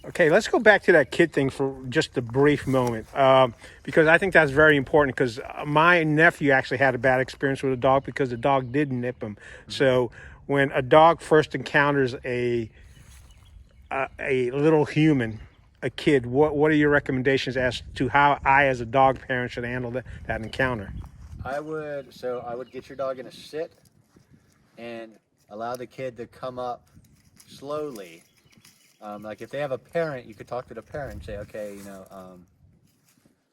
Okay, let's go back to that kid thing for just a brief moment, because I think that's very important. Because my nephew actually had a bad experience with a dog because the dog did nip him. So when a dog first encounters a little human, a kid, what are your recommendations as to how I, as a dog parent, should handle that encounter? I would get your dog in a sit and allow the kid to come up slowly. Like if they have a parent, you could talk to the parent and say, okay,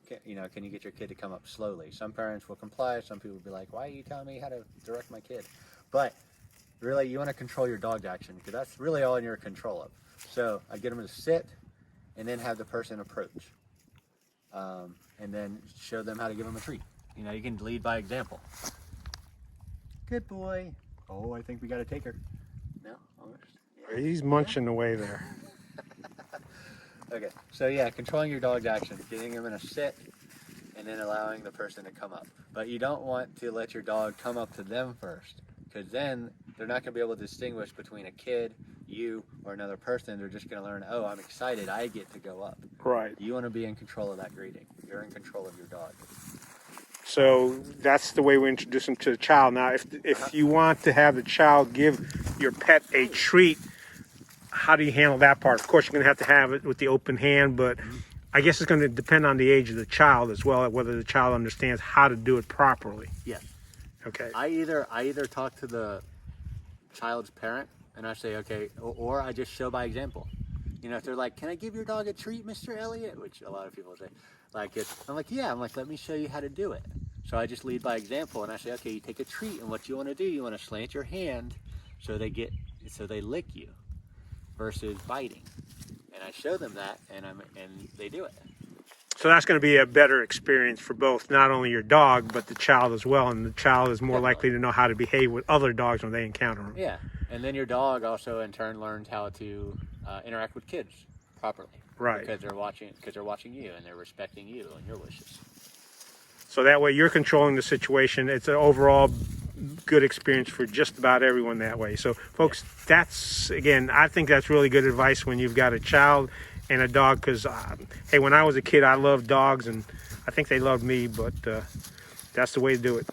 can you get your kid to come up slowly? Some parents will comply. Some people will be like, why are you telling me how to direct my kid? But really, you want to control your dog's action because that's really all in your control of. So I get them to sit and then have the person approach. And then show them how to give them a treat. You can lead by example. Good boy. Oh, I think we got to take her. No? Almost. Yeah. He's munching away there. Okay, so yeah, controlling your dog's action, getting them in a sit, and then allowing the person to come up. But you don't want to let your dog come up to them first, because then they're not going to be able to distinguish between a kid, you, or another person. They're just going to learn, oh, I'm excited, I get to go up. Right. You want to be in control of that greeting. You're in control of your dog. So that's the way we introduce them to the child. Now, if you want to have the child give your pet a treat, how do you handle that part? Of course, you're going to have it with the open hand, but I guess it's going to depend on the age of the child as well, whether the child understands how to do it properly. Yes. Okay. I either talk to the child's parent and I say, okay, or I just show by example. If they're like, can I give your dog a treat, Mr. Eliot? Which a lot of people say. I'm like, yeah. I'm like, let me show you how to do it. So I just lead by example and I say, okay, you take a treat, and what you want to do, you want to slant your hand so they lick you versus biting. And I show them that, and they do it. So that's going to be a better experience for both, not only your dog, but the child as well. And the child is more likely to know how to behave with other dogs when they encounter them. Yeah, and then your dog also in turn learns how to interact with kids properly. Right. Because they're watching you and they're respecting you and your wishes. So that way you're controlling the situation. It's an overall good experience for just about everyone that way. So folks, I think that's really good advice when you've got a child and a dog, because hey, when I was a kid, I loved dogs and I think they loved me, but that's the way to do it.